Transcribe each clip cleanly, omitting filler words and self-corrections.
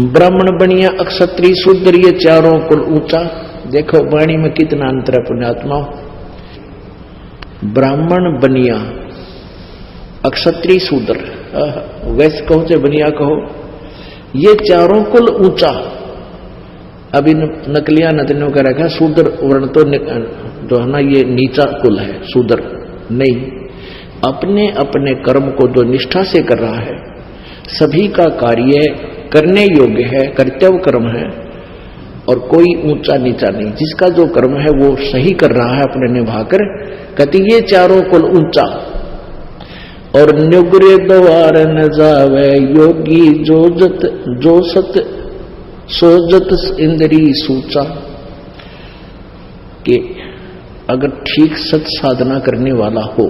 ब्राह्मण बनिया अक्षत्रिय शूद्र ये चारों कुल ऊंचा। देखो वाणी में कितना अंतर है पुण्यात्माओं। ब्राह्मण बनिया अक्षत्रिय शूद्र, वैश्य कहो चाहे बनिया कहो, ये चारों कुल ऊंचा। अभी नकलिया नदनियों का रखा शूद्र वर्ण तो जो है ना ये नीचा कुल है, शूद्र नहीं। अपने अपने कर्म को जो निष्ठा से कर रहा है, सभी का कार्य करने योग्य है, कर्तव्य कर्म है और कोई ऊंचा नीचा नहीं। जिसका जो कर्म है वो सही कर रहा है अपने निभाकर, कहते ये चारों कुल ऊंचा। और न्युग्रे द्वार न जावे योगी जो सत सोजत इंद्री सूचा, कि अगर ठीक सत साधना करने वाला हो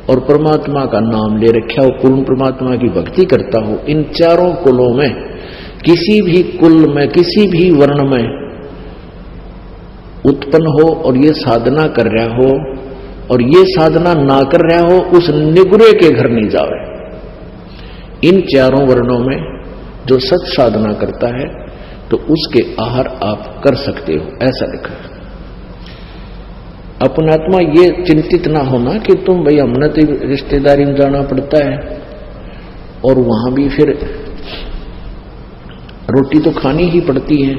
और परमात्मा का नाम ले रखा हो, पूर्ण परमात्मा की भक्ति करता हो, इन चारों कुलों में किसी भी कुल में किसी भी वर्ण में उत्पन्न हो और ये साधना कर रहा हो और ये साधना ना कर रहा हो, उस निगुरे के घर नहीं जावे। इन चारों वर्णों में जो सत साधना करता है तो उसके आहार आप कर सकते हो, ऐसा लिखा है। अपनात्मा ये चिंतित ना होना कि तुम भाई हमने तो रिश्तेदारी में जाना पड़ता है और वहां भी फिर रोटी तो खानी ही पड़ती है,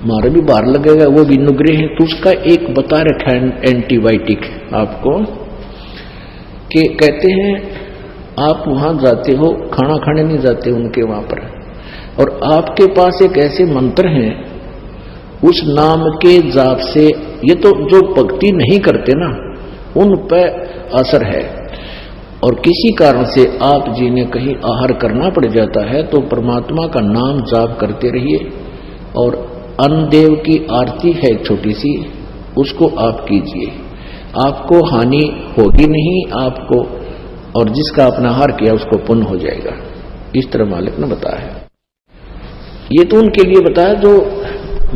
मारे भी बाहर लगेगा, वो भी नुग्रे है। तो उसका एक बता रखा है एंटीबायोटिक आपको, कि कहते हैं आप वहां जाते हो, खाना खाने नहीं जाते उनके वहां पर, और आपके पास एक ऐसे मंत्र हैं, उस नाम के जाप से, ये तो जो भक्ति नहीं करते ना उन पे असर है। और किसी कारण से आप जी ने कहीं आहार करना पड़ जाता है तो परमात्मा का नाम जाप करते रहिए। और अन्नदेव की आरती है छोटी सी, उसको आप कीजिए, आपको हानि होगी नहीं आपको, और जिसका आपने आहार किया उसको पुण्य हो जाएगा। इस तरह मालिक ने बताया है। ये तो उनके लिए बताया जो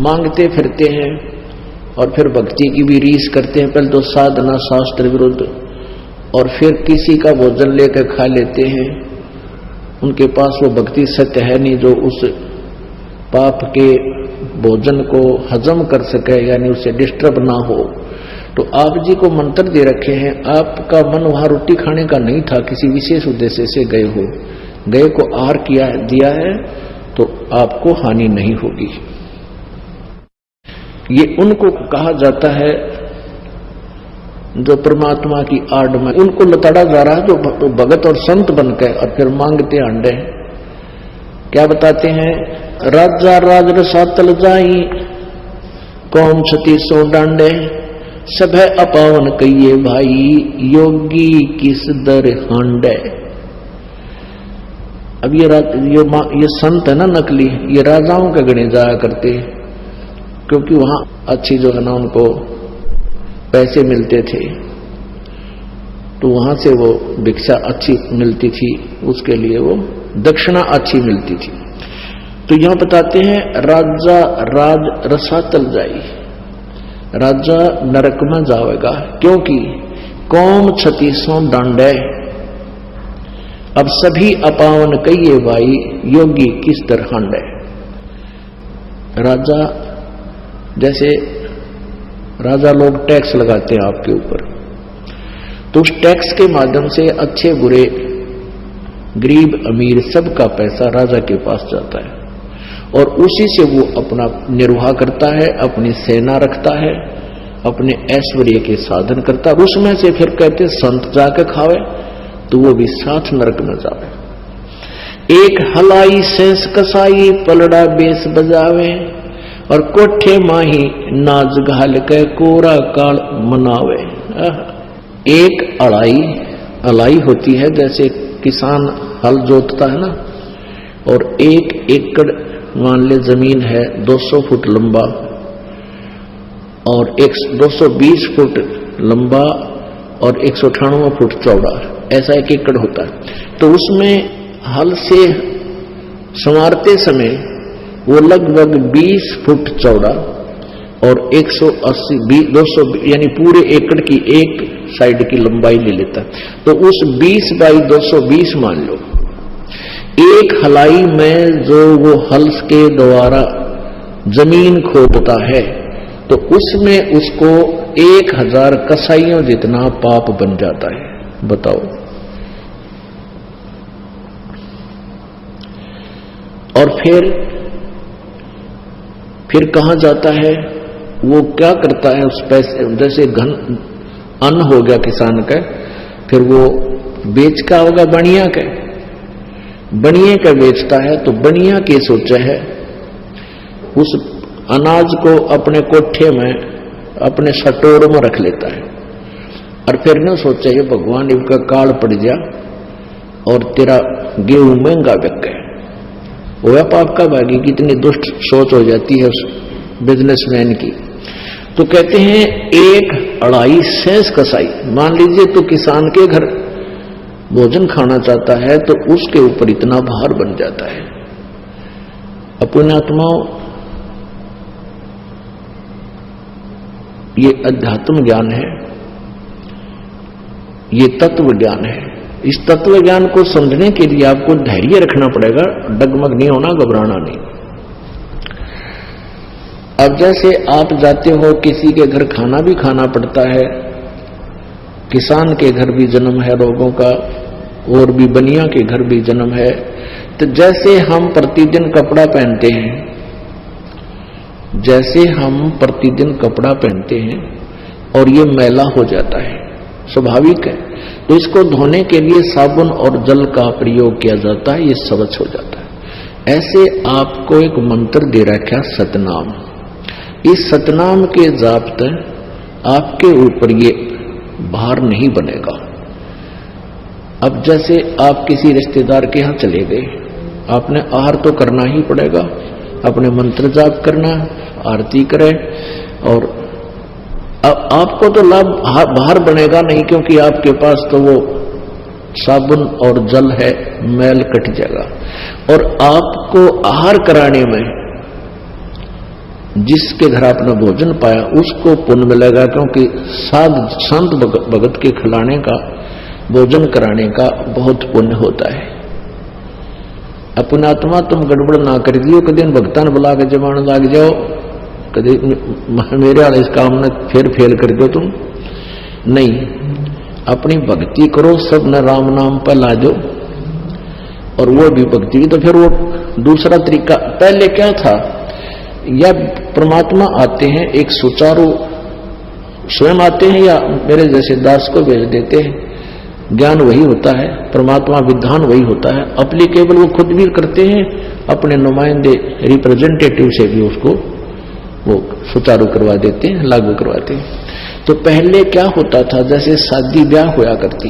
मांगते फिरते हैं और फिर भक्ति की भी रीस करते हैं। पहले तो साधना शास्त्र विरुद्ध, और फिर किसी का भोजन लेकर खा लेते हैं, उनके पास वो भक्ति सत्य है नहीं जो उस पाप के भोजन को हजम कर सके, यानी उसे डिस्टर्ब ना हो। तो आप जी को मंत्र दे रखे हैं, आपका मन वहां रोटी खाने का नहीं था, किसी विशेष उद्देश्य से गए हो, गए को आहार किया दिया है तो आपको हानि नहीं होगी। ये उनको कहा जाता है जो परमात्मा की आड़ में उनको लताड़ा जा रहा है, जो भगत और संत बनकर और फिर मांगते अंडे। क्या बताते हैं, राजा राज रसातल जाई कौम छती सो डांडे, सब है अपावन कहिए भाई योगी किस दर हांडे। अब ये संत है ना नकली, ये राजाओं के गणे जाया करते, क्योंकि वहां अच्छी जो है ना उनको पैसे मिलते थे, तो वहां से वो भिक्षा अच्छी मिलती थी, उसके लिए वो दक्षिणा अच्छी मिलती थी। तो यहां बताते हैं राजा राज रसातल जाई, राजा नरक में जाएगा, क्योंकि कौम छतीसों डांडे, अब सभी अपावन कहिए भाई योगी किस तरह हांडे। राजा, जैसे राजा लोग टैक्स लगाते हैं आपके ऊपर, तो उस टैक्स के माध्यम से अच्छे बुरे गरीब अमीर सबका पैसा राजा के पास जाता है, और उसी से वो अपना निर्वाह करता है, अपनी सेना रखता है, अपने ऐश्वर्य के साधन करता है। उसमें से फिर कहते संत जाके खावे तो वो भी साथ नरक में जावे। एक हलाई सेंस कसाई पलड़ा बेस बजावे, और कोठे माही नाज घाल के कोरा काल मनावे। एक अलाई होती है, जैसे किसान हल जोतता है ना, और एक एकड़ मान ले जमीन है 200 फुट लंबा और 220 फुट लंबा और 198 फुट चौड़ा, ऐसा एक एकड़ होता है। तो उसमें हल से संवारते समय वो लगभग 20 फुट चौड़ा और 180 200 यानी पूरे एकड़ की एक साइड की लंबाई ले लेता। तो उस 20 बाई 220 मान लो, एक हलाई में जो वो हल के द्वारा जमीन खोदता है तो उसमें उसको 1000 कसाइयों जितना पाप बन जाता है। बताओ। और फिर कहां जाता है? वो क्या करता है उस पैसे, जैसे घन अन्न हो गया किसान का, फिर वो बेच का होगा बनिया का, बनिए का बेचता है तो बनिया के सोचा है उस अनाज को अपने कोठे में अपने सटोरों में रख लेता है और फिर न सोचा ये भगवान इनका काल पड़ जा और तेरा गेहूं महंगा बिक गया। वो पाप का भागी कितनी दुष्ट सोच हो जाती है उस बिजनेसमैन की। तो कहते हैं 1/2 सेंस कसाई। मान लीजिए तो किसान के घर भोजन खाना चाहता है तो उसके ऊपर इतना भार बन जाता है। अपने आत्माओं, ये अध्यात्म ज्ञान है, ये तत्व ज्ञान है। इस तत्व ज्ञान को समझने के लिए आपको धैर्य रखना पड़ेगा, डगमग नहीं होना, घबराना नहीं। अब जैसे आप जाते हो किसी के घर, खाना भी खाना पड़ता है, किसान के घर भी जन्म है रोगों का, और भी बनिया के घर भी जन्म है। तो जैसे हम प्रतिदिन कपड़ा पहनते हैं, जैसे हम प्रतिदिन कपड़ा पहनते हैं और ये मैला हो जाता है, स्वाभाविक है, तो इसको धोने के लिए साबुन और जल का प्रयोग किया जाता है, ये स्वच्छ हो जाता है। ऐसे आपको एक मंत्र दे रखा सतनाम। इस सतनाम के जाप्ते आपके ऊपर ये भार नहीं बनेगा। अब जैसे आप किसी रिश्तेदार के यहां चले गए, आपने आहार तो करना ही पड़ेगा, अपने मंत्र जाप करना, आरती करें, और अब आपको तो लाभ बाहर बनेगा नहीं, क्योंकि आपके पास तो वो साबुन और जल है, मैल कट जाएगा। और आपको आहार कराने में जिसके घर आपने भोजन पाया उसको पुण्य मिलेगा, क्योंकि संत भगत के खिलाने का, भोजन कराने का बहुत पुण्य होता है। अपना आत्मा तुम गड़बड़ ना कर दियो, कभी भक्तान बुला के जमान लाग जाओ, कभी मेरे वाले इस काम में फिर फेल कर दो तुम नहीं। अपनी भक्ति करो, सब न राम नाम पर ला दो, और वो भी भक्ति। तो फिर वो दूसरा तरीका, पहले क्या था, या परमात्मा आते हैं एक सुचारू, स्वयं आते हैं या मेरे जैसे दास को भेज देते हैं, ज्ञान वही होता है, परमात्मा विधान वही होता है, अप्लीकेबल वो खुद भी करते हैं, अपने नुमाइंदे रिप्रेजेंटेटिव से भी उसको वो सुचारू करवा देते हैं, लागू करवाते हैं। तो पहले क्या होता था, जैसे शादी ब्याह होया करती,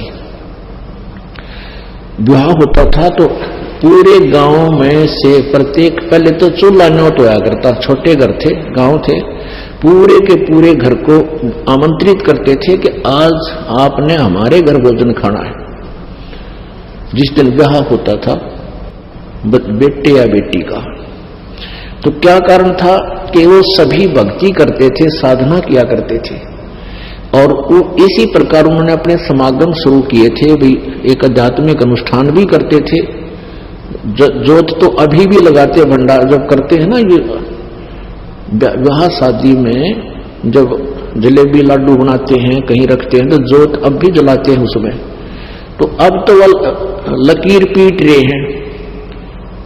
ब्याह होता था तो पूरे गांव में से प्रत्येक, पहले तो चूल्हा न्योत होया करता, छोटे घर थे, गांव थे, पूरे के पूरे घर को आमंत्रित करते थे कि आज आपने हमारे घर भोजन खाना है। जिस दिन ब्याह होता था बेटे या बेटी का, तो क्या कारण था कि वो सभी भक्ति करते थे, साधना किया करते थे, और वो इसी प्रकार उन्होंने अपने समागम शुरू किए थे। भी एक आध्यात्मिक अनुष्ठान भी करते थे, जोत तो अभी भी लगाते, भंडार जब करते हैं ना, ये विवाह शादी में जब जलेबी लाडू बनाते हैं, कहीं रखते हैं, तो जोत अब भी जलाते हैं उसमें। तो अब तो वह लकीर पीट रहे हैं,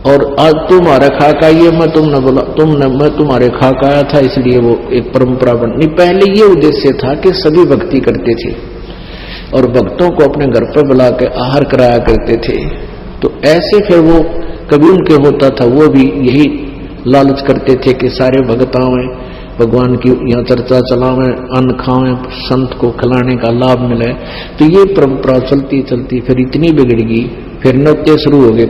और आज तुम्हारा खाका ये मैं तुमने बोला, मैं तुम्हारे खाका आया था, इसलिए वो एक परंपरा बन नहीं। पहले ये उद्देश्य था कि सभी भक्ति करते थे और भक्तों को अपने घर पर बुला के आहार कराया करते थे। तो ऐसे फिर वो कभी उनके होता था, वो भी यही लालच करते थे कि सारे भगत आवें, भगवान की यहाँ चर्चा चलावें, अन्न खावें, संत को खिलाने का लाभ मिले। तो ये परंपरा चलती चलती फिर इतनी बिगड़ गई, फिर न्योते शुरू हो गए।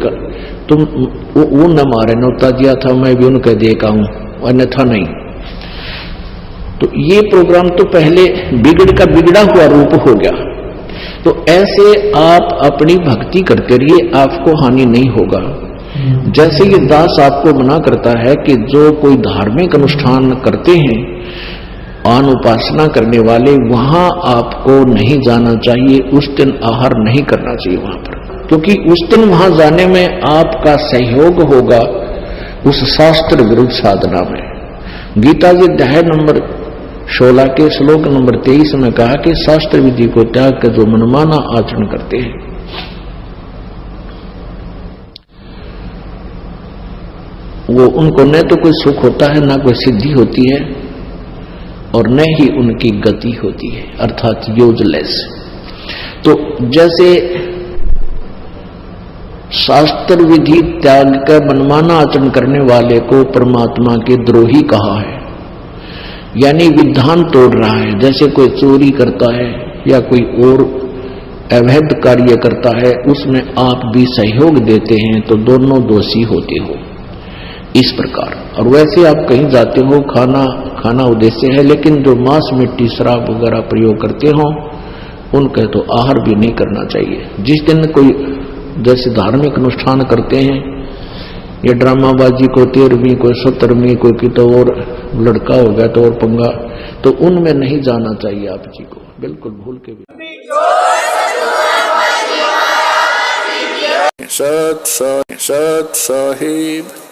तुम वो न मारे, न्योता दिया था मैं भी उनके देखा हूं, अन्यथा नहीं। तो ये प्रोग्राम तो पहले बिगड़ का बिगड़ा हुआ रूप हो गया। तो ऐसे आप अपनी भक्ति करते रहिए, आपको हानि नहीं होगा। जैसे ये दास आपको मना करता है कि जो कोई धार्मिक अनुष्ठान करते हैं, आन उपासना करने वाले, वहां आपको नहीं जाना चाहिए, उस दिन आहार नहीं करना चाहिए वहां पर। क्योंकि उस दिन वहां जाने में आपका सहयोग होगा उस शास्त्र विरुद्ध साधना में। गीता जी अध्याय नंबर 16 के श्लोक नंबर 23 में कहा कि शास्त्र विधि को त्याग कर जो मनमाना आचरण करते हैं वो उनको न तो कोई सुख होता है, ना कोई सिद्धि होती है, और न ही उनकी गति होती है, अर्थात यूजलेस। तो जैसे शास्त्र विधि त्याग कर मनमाना आचरण करने वाले को परमात्मा के द्रोही कहा है, यानी विधान तोड़ रहा है। जैसे कोई चोरी करता है या कोई और अवैध कार्य करता है, उसमें आप भी सहयोग देते हैं तो दोनों दोषी होते हो, इस प्रकार। और वैसे आप कहीं जाते हो, खाना उद्देश्य है, लेकिन जो मांस मिट्टी शराब वगैरह प्रयोग करते हो उनका तो आहार भी नहीं करना चाहिए। जिस दिन कोई जैसे धार्मिक अनुष्ठान करते हैं या ड्रामाबाजी को 13वीं कोई 17वीं कोई की तो और लड़का हो गया तो और पंगा, तो उनमें नहीं जाना चाहिए आप जी को, बिल्कुल भूल के भी। सत साहिब।